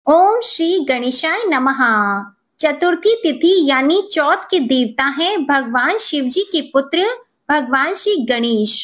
ओम श्री गणेशाय नमः। चतुर्थी तिथि यानी चौथ के देवता हैं भगवान शिव जी के पुत्र भगवान श्री गणेश,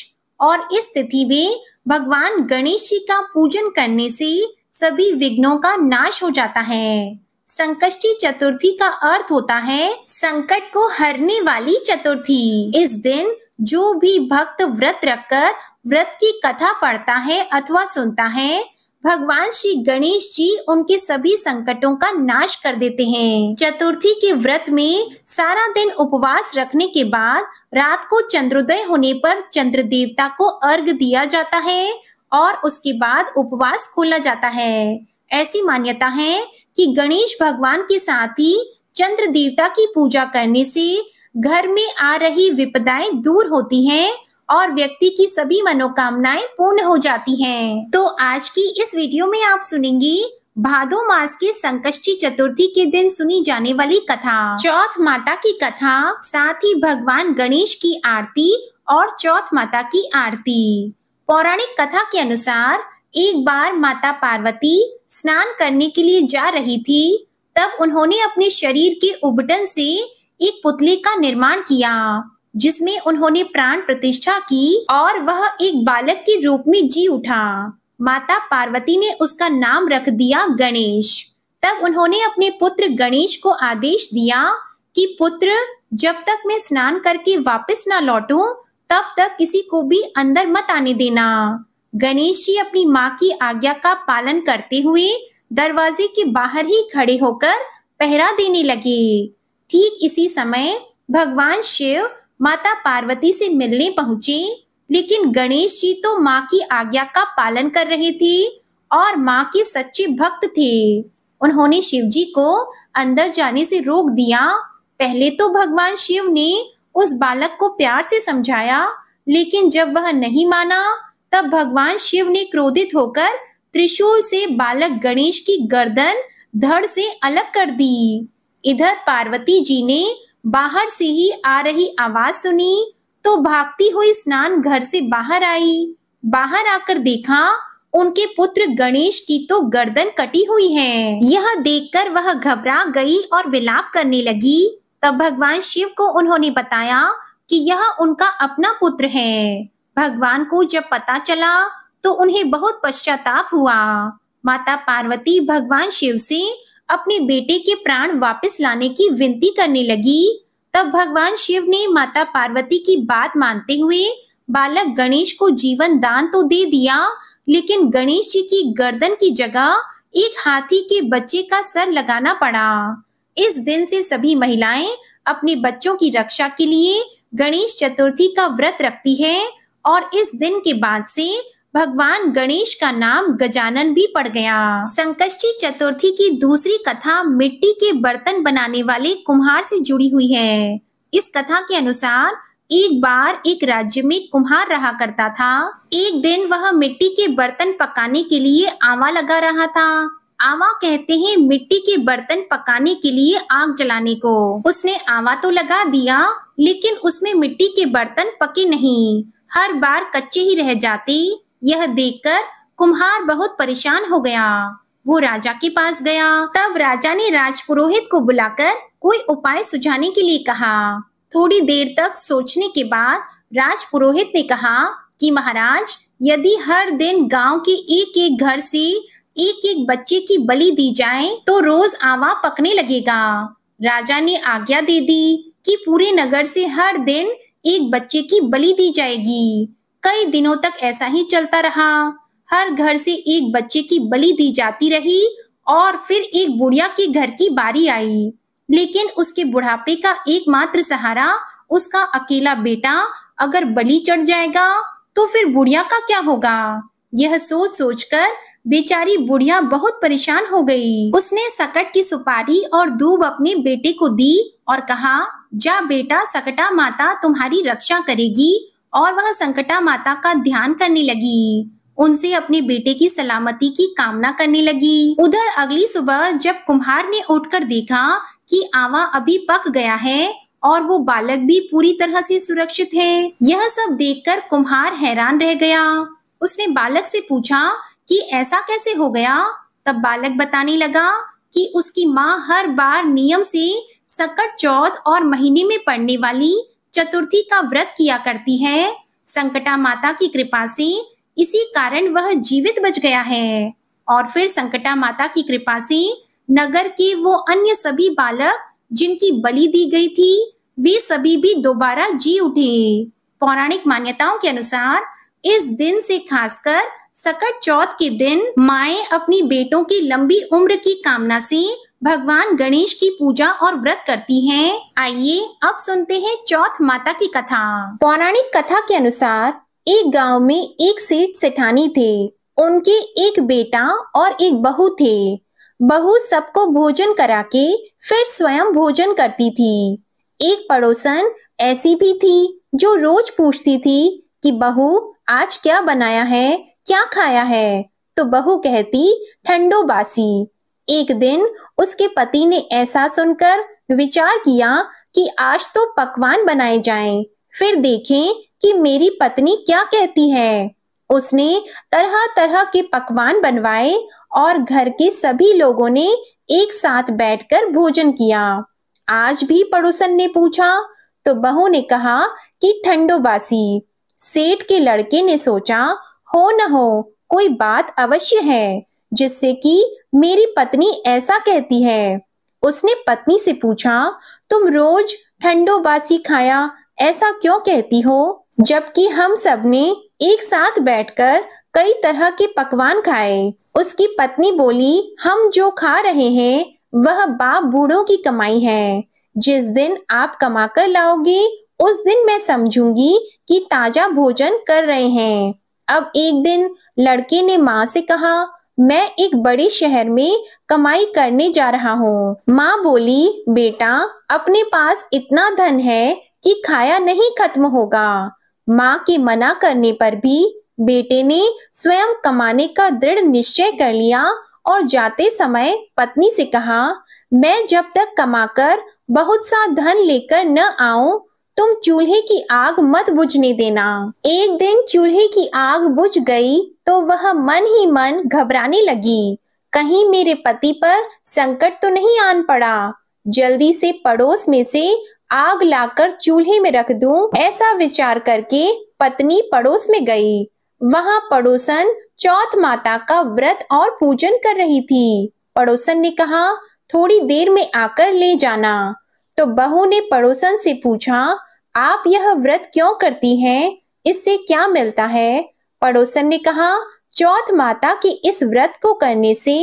और इस तिथि में भगवान गणेश जी का पूजन करने से सभी विघ्नों का नाश हो जाता है। संकष्टी चतुर्थी का अर्थ होता है संकट को हरने वाली चतुर्थी। इस दिन जो भी भक्त व्रत रखकर व्रत की कथा पढ़ता है अथवा सुनता है, भगवान श्री गणेश जी उनके सभी संकटों का नाश कर देते हैं। चतुर्थी के व्रत में सारा दिन उपवास रखने के बाद रात को चंद्रोदय होने पर चंद्र देवता को अर्घ दिया जाता है और उसके बाद उपवास खोला जाता है। ऐसी मान्यता है कि गणेश भगवान के साथ ही चंद्र देवता की पूजा करने से घर में आ रही विपदाएं दूर होती हैं और व्यक्ति की सभी मनोकामनाएं पूर्ण हो जाती हैं। तो आज की इस वीडियो में आप सुनेंगी भादो मास के संकष्टी चतुर्थी के दिन सुनी जाने वाली कथा, चौथ माता की कथा, साथ ही भगवान गणेश की आरती और चौथ माता की आरती। पौराणिक कथा के अनुसार एक बार माता पार्वती स्नान करने के लिए जा रही थी। तब उन्होंने अपने शरीर के उबटन से एक पुतले का निर्माण किया जिसमें उन्होंने प्राण प्रतिष्ठा की और वह एक बालक के रूप में जी उठा। माता पार्वती ने उसका नाम रख दिया गणेश। तब उन्होंने अपने पुत्र गणेश को आदेश दिया कि पुत्र, जब तक मैं स्नान करके वापस ना लौटूं तब तक किसी को भी अंदर मत आने देना। गणेश जी अपनी माँ की आज्ञा का पालन करते हुए दरवाजे के बाहर ही खड़े होकर पहरा देने लगे। ठीक इसी समय भगवान शिव माता पार्वती से मिलने पहुंचे, लेकिन गणेश जी तो माँ की आज्ञा का पालन कर रहे थे और माँ के सच्चे भक्त थे। उन्होंने शिव जी को अंदर जाने से रोक दिया। पहले तो भगवान शिव ने उस बालक को प्यार से समझाया, लेकिन जब वह नहीं माना तब भगवान शिव ने क्रोधित होकर त्रिशूल से बालक गणेश की गर्दन धड़ से अलग कर दी। इधर पार्वती जी ने बाहर से ही आ रही आवाज सुनी तो भागती हुई स्नान घर से बाहर आई। बाहर आकर देखा उनके पुत्र गणेश की तो गर्दन कटी हुई है। यह देखकर वह घबरा गई और विलाप करने लगी। तब भगवान शिव को उन्होंने बताया कि यह उनका अपना पुत्र है। भगवान को जब पता चला तो उन्हें बहुत पश्चाताप हुआ। माता पार्वती भगवान शिव से अपने बेटे के प्राण वापस लाने की विनती करने लगी। तब भगवान शिव ने माता पार्वती की बात मानते हुए बालक गणेश को जीवन दान तो दे दिया, लेकिन गणेश जी की गर्दन की जगह एक हाथी के बच्चे का सर लगाना पड़ा। इस दिन से सभी महिलाएं अपने बच्चों की रक्षा के लिए गणेश चतुर्थी का व्रत रखती हैं और इस दिन के बाद से भगवान गणेश का नाम गजानन भी पड़ गया। संकष्टी चतुर्थी की दूसरी कथा मिट्टी के बर्तन बनाने वाले कुम्हार से जुड़ी हुई है। इस कथा के अनुसार एक बार एक राज्य में कुम्हार रहा करता था। एक दिन वह मिट्टी के बर्तन पकाने के लिए आवा लगा रहा था। आवा कहते हैं मिट्टी के बर्तन पकाने के लिए आग जलाने को। उसने आवा तो लगा दिया, लेकिन उसमें मिट्टी के बर्तन पके नहीं, हर बार कच्चे ही रह जाते। यह देखकर कुम्हार बहुत परेशान हो गया। वो राजा के पास गया। तब राजा ने राजपुरोहित को बुलाकर कोई उपाय सुझाने के लिए कहा। थोड़ी देर तक सोचने के बाद राजपुरोहित ने कहा कि महाराज, यदि हर दिन गांव के एक एक घर से एक एक बच्चे की बलि दी जाए तो रोज आवा पकने लगेगा। राजा ने आज्ञा दे दी कि पूरे नगर से हर दिन एक बच्चे की बलि दी जाएगी। कई दिनों तक ऐसा ही चलता रहा। हर घर से एक बच्चे की बलि दी जाती रही और फिर एक बुढ़िया के घर की बारी आई, लेकिन उसके बुढ़ापे का एकमात्र सहारा उसका अकेला बेटा अगर बलि चढ़ जाएगा तो फिर बुढ़िया का क्या होगा। यह सोच सोचकर बेचारी बुढ़िया बहुत परेशान हो गई। उसने सकट की सुपारी और दूब अपने बेटे को दी और कहा, जा बेटा, सकटा माता तुम्हारी रक्षा करेगी। और वह संकटा माता का ध्यान करने लगी। उनसे अपने बेटे की सलामती की कामना करने लगी। उधर अगली सुबह जब कुम्हार ने उठकर देखा कि आवा अभी पक गया है और वो बालक भी पूरी तरह से सुरक्षित है, यह सब देखकर कुम्हार हैरान रह गया। उसने बालक से पूछा कि ऐसा कैसे हो गया। तब बालक बताने लगा कि उसकी माँ हर बार नियम से संकट चौथ और महीने में पड़ने वाली चतुर्थी का व्रत किया करती है। संकटा माता की कृपा से इसी कारण वह जीवित बच गया है। और फिर संकटा माता की कृपा से नगर के वो अन्य सभी बालक जिनकी बलि दी गई थी, वे सभी भी दोबारा जी उठे। पौराणिक मान्यताओं के अनुसार इस दिन से खासकर सकट चौथ के दिन माएं अपनी बेटों की लंबी उम्र की कामना से भगवान गणेश की पूजा और व्रत करती हैं। आइए अब सुनते हैं चौथ माता की कथा। पौराणिक कथा के अनुसार एक गांव में एक सेठ सेठानी थे। उनके एक बेटा और एक बहू थे। बहू सबको भोजन करा के फिर स्वयं भोजन करती थी। एक पड़ोसन ऐसी भी थी जो रोज पूछती थी कि बहू आज क्या बनाया है, क्या खाया है? तो बहू कहती ठंडो बासी। एक दिन उसके पति ने ऐसा सुनकर विचार किया कि आज तो पकवान बनाए जाएं, फिर देखें कि मेरी पत्नी क्या कहती है। उसने तरह तरह के पकवान बनवाए और घर के सभी लोगों ने एक साथ बैठकर भोजन किया। आज भी पड़ोसन ने पूछा तो बहू ने कहा कि ठंडो बासी। सेठ के लड़के ने सोचा हो न हो कोई बात अवश्य है जिससे कि मेरी पत्नी ऐसा कहती है। उसने पत्नी से पूछा तुम रोज ठंडो बासी खाया ऐसा क्यों कहती हो, जबकि हम सब ने एक साथ बैठकर कई तरह के पकवान खाए। उसकी पत्नी बोली हम जो खा रहे हैं वह बाप बूढ़ों की कमाई है। जिस दिन आप कमा कर लाओगे उस दिन मैं समझूंगी कि ताजा भोजन कर रहे हैं। अब एक दिन लड़के ने माँ से कहा मैं एक बड़े शहर में कमाई करने जा रहा हूँ। माँ बोली बेटा अपने पास इतना धन है कि खाया नहीं खत्म होगा। माँ के मना करने पर भी बेटे ने स्वयं कमाने का दृढ़ निश्चय कर लिया और जाते समय पत्नी से कहा मैं जब तक कमाकर बहुत सा धन लेकर न आऊं तुम चूल्हे की आग मत बुझने देना। एक दिन चूल्हे की आग बुझ गई तो वह मन ही मन घबराने लगी, कहीं मेरे पति पर संकट तो नहीं आन पड़ा। जल्दी से पड़ोस में से आग लाकर चूल्हे में रख दूं, ऐसा विचार करके पत्नी पड़ोस में गई। वहां पड़ोसन चौथ माता का व्रत और पूजन कर रही थी। पड़ोसन ने कहा थोड़ी देर में आकर ले जाना। तो बहू ने पड़ोसन से पूछा आप यह व्रत क्यों करती हैं, इससे क्या मिलता है? पड़ोसन ने कहा चौथ माता के इस व्रत को करने से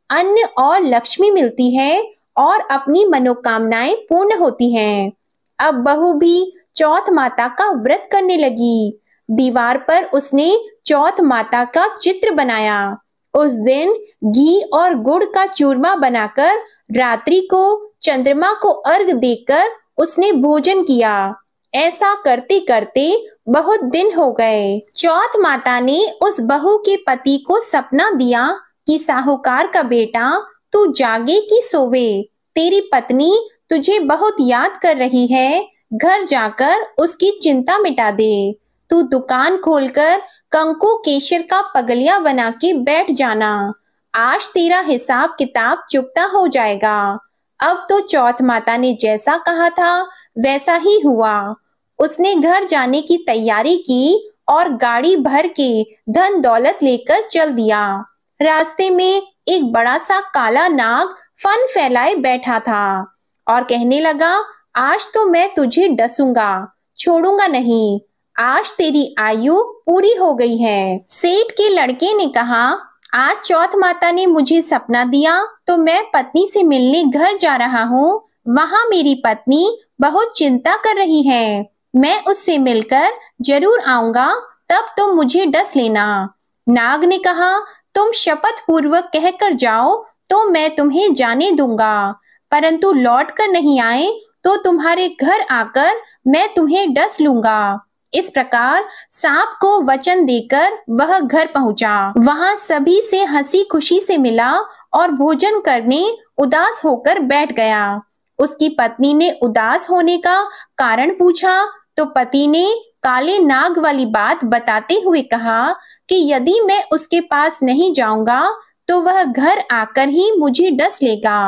अन्न और लक्ष्मी मिलती है और अपनी मनोकामनाएं पूर्ण होती हैं। अब बहू भी चौथ माता का व्रत करने लगी। दीवार पर उसने चौथ माता का चित्र बनाया। उस दिन घी और गुड़ का चूरमा बनाकर रात्रि को चंद्रमा को अर्घ देकर उसने भोजन किया। ऐसा करते करते बहुत दिन हो गए। चौथ माता ने उस बहू के पति को सपना दिया कि साहूकार का बेटा तू जागे कि सोवे, तेरी पत्नी तुझे बहुत याद कर रही है, घर जाकर उसकी चिंता मिटा दे। तू दुकान खोलकर कंकु केशर का पगलिया बना के बैठ जाना, आज तेरा हिसाब किताब चुकता हो जाएगा। अब तो चौथ माता ने जैसा कहा था वैसा ही हुआ। उसने घर जाने की तैयारी की और गाड़ी भर के धन दौलत लेकर चल दिया। रास्ते में एक बड़ा सा काला नाग फन फैलाए बैठा था और कहने लगा आज तो मैं तुझे डसूंगा, छोड़ूंगा नहीं, आज तेरी आयु पूरी हो गई है। सेठ के लड़के ने कहा आज चौथ माता ने मुझे सपना दिया तो मैं पत्नी से मिलने घर जा रहा हूँ। वहाँ मेरी पत्नी बहुत चिंता कर रही है, मैं उससे मिलकर जरूर आऊंगा, तब तुम मुझे डस लेना। नाग ने कहा तुम शपथ पूर्वक कहकर जाओ तो मैं तुम्हें जाने दूंगा, परंतु लौट कर नहीं आए तो तुम्हारे घर आकर मैं तुम्हें डस लूंगा। इस प्रकार सांप को वचन देकर वह घर पहुंचा। वहां सभी से हंसी खुशी से मिला और भोजन करने उदास होकर बैठ गया। उसकी पत्नी ने उदास होने का कारण पूछा तो पति ने काले नाग वाली बात बताते हुए कहा कि यदि मैं उसके पास नहीं जाऊंगा तो वह घर आकर ही मुझे डस लेगा।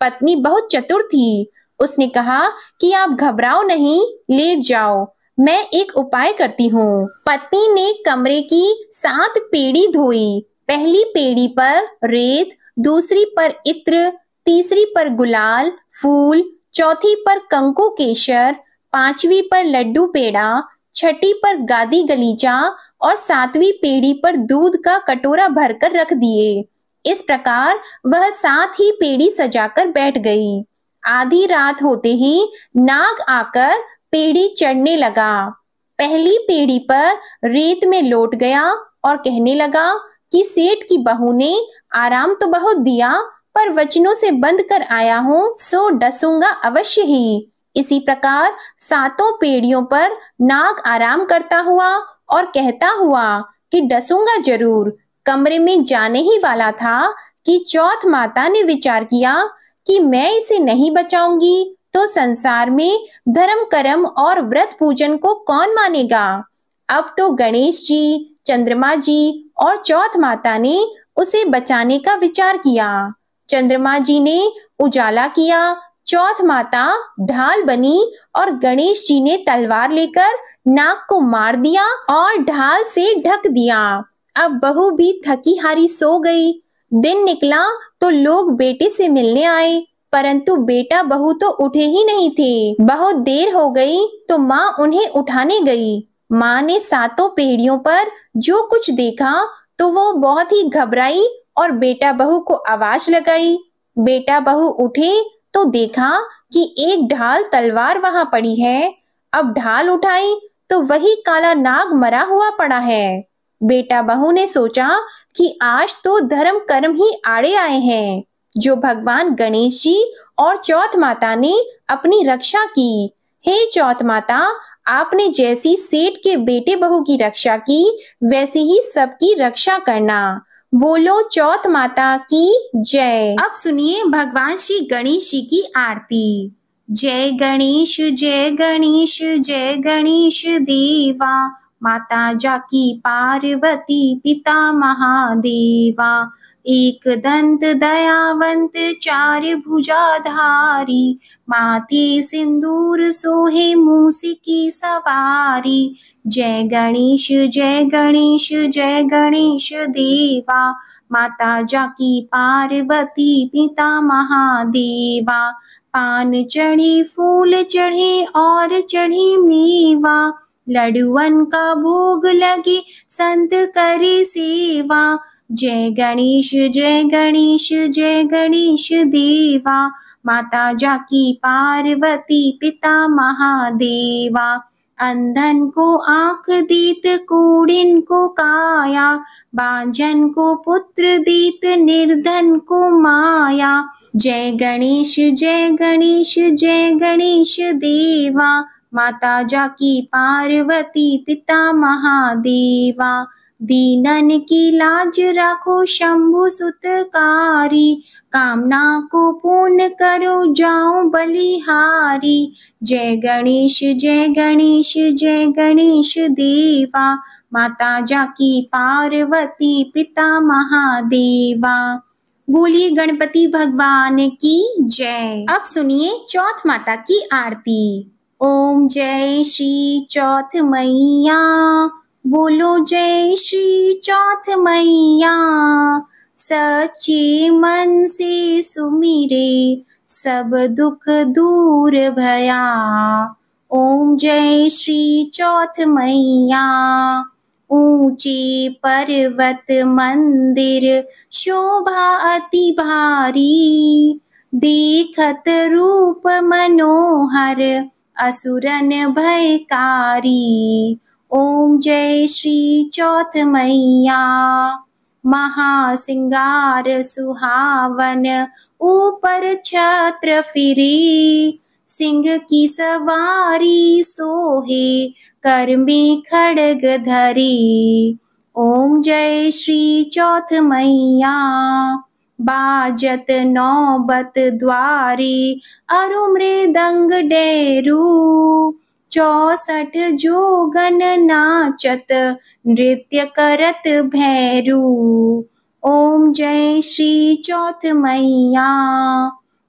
पत्नी बहुत चतुर थी। उसने कहा कि आप घबराओ नहीं, लेट जाओ, मैं एक उपाय करती हूँ। पत्नी ने कमरे की 7 पेड़ी धोई। पहली पेड़ी पर रेत, दूसरी पर इत्र, तीसरी पर गुलाल फूल, चौथी पर कंकु केशर, पांचवी पर लड्डू पेड़ा, छठी पर गादी गलीचा और 7वीं पेड़ी पर दूध का कटोरा भरकर रख दिए। इस प्रकार वह 7 ही पेड़ी सजाकर बैठ गई। आधी रात होते ही नाग आकर पेड़ी चढ़ने लगा। पहली पेड़ी पर रेत में लौट गया और कहने लगा कि सेठ की बहू ने आराम तो बहुत दिया, पर वचनों से बंध कर आया हूँ, सो डसूंगा अवश्य ही। इसी प्रकार 7 पेड़ियों पर नाग आराम करता हुआ और कहता हुआ कि डसूंगा जरूर, कमरे में जाने ही वाला था कि चौथ माता ने विचार किया कि मैं इसे नहीं बचाऊंगी तो संसार में धर्म कर्म और व्रत पूजन को कौन मानेगा। अब तो गणेश जी, चंद्रमा जी और चौथ माता ने उसे बचाने का विचार किया। चंद्रमा जी ने उजाला किया, चौथ माता ढाल बनी और गणेश जी ने तलवार लेकर नाग को मार दिया और ढाल से ढक दिया। अब बहू भी थकी हारी सो गई। दिन निकला तो लोग बेटे से मिलने आए, परंतु बेटा बहू तो उठे ही नहीं थे। बहुत देर हो गई तो माँ उन्हें उठाने गई। माँ ने 7 पेड़ियों पर जो कुछ देखा तो वो बहुत ही घबराई और बेटा बहू को आवाज लगाई। बेटा बहू उठे तो देखा कि एक ढाल तलवार वहां पड़ी है। अब ढाल उठाई तो वही काला नाग मरा हुआ पड़ा है। बेटा बहू ने सोचा कि आज तो धर्म कर्म ही आड़े आए हैं, जो भगवान गणेश जी और चौथ माता ने अपनी रक्षा की। हे चौथ माता, आपने जैसी सेठ के बेटे बहू की रक्षा की, वैसी ही सबकी रक्षा करना। बोलो चौथ माता की जय। अब सुनिए भगवान श्री गणेश जी की आरती। जय गणेश जय गणेश जय गणेश देवा, माता जाकी पार्वती पिता महादेवा। एक दंत दयावंत चार भुजाधारी, माथे सिंदूर सोहे मूसी की सवारी। जय गणेश जय गणेश जय गणेश देवा, माता जाकी पार्वती पिता महादेवा। पान चढ़े फूल चढ़े और चढ़े मेवा, लड्डुअन का भोग लगे संत करे सेवा। जय गणेश जय गणेश जय गणेश देवा, माता जाकी पार्वती पिता महादेवा। अंधन को आँख दीत कूड़िन को काया, बांझन को पुत्र दीत निर्धन को माया। जय गणेश जय गणेश जय गणेश देवा, माता जाकी पार्वती पिता महादेवा। दीनन की लाज राखो शंभु सुतकारी, कामना को पूर्ण करो जाओ बलिहारी। जय गणेश जय गणेश जय गणेश देवा, माता जाकी पार्वती पिता महादेवा। बोलिए गणपति भगवान की जय। अब सुनिए चौथ माता की आरती। ओम जय श्री चौथ मैया, बोलो जय श्री चौथ मैया। सच्चे मन से सुमिरे सब दुख दूर भया, ओम जय श्री चौथ मैया। ऊंचे पर्वत मंदिर शोभा अति भारी, देखत रूप मनोहर असुरन भयकारी। ओम जय श्री चौथ मैया। महासिंगार सुहावन ऊपर छत्र फिरे, सिंह की सवारी सोहे कर में खड़ग धरी। ओम जय श्री चौथ मैया। बाजत नौबत द्वारे अरु मृदंग डेरू, 64 जोगन नाचत नृत्य करत भैरू। ओम जय श्री चौथ मैया।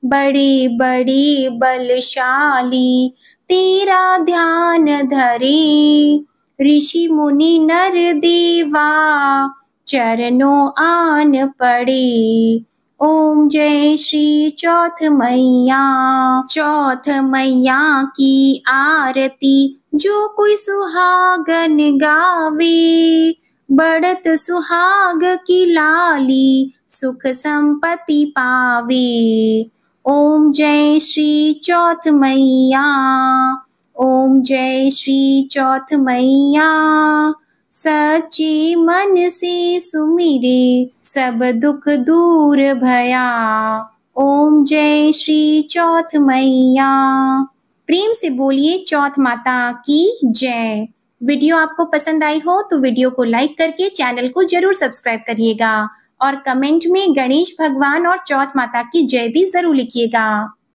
बड़ी बड़ी बलशाली तेरा ध्यान धरे, ऋषि मुनि नर देवा चरणों आन पड़े। ओम जय श्री चौथ मैया। चौथ मैया की आरती जो कोई सुहागन गावे, बढ़त सुहाग की लाली सुख संपत्ति पावे। ओम जय श्री चौथ मैया। ओम जय श्री चौथ मैया। सच्चे मन से सुमिरे सब दुख दूर भया। ओम जय श्री चौथ मैया। प्रेम से बोलिए चौथ माता की जय। वीडियो आपको पसंद आई हो तो वीडियो को लाइक करके चैनल को जरूर सब्सक्राइब करिएगा और कमेंट में गणेश भगवान और चौथ माता की जय भी जरूर लिखिएगा।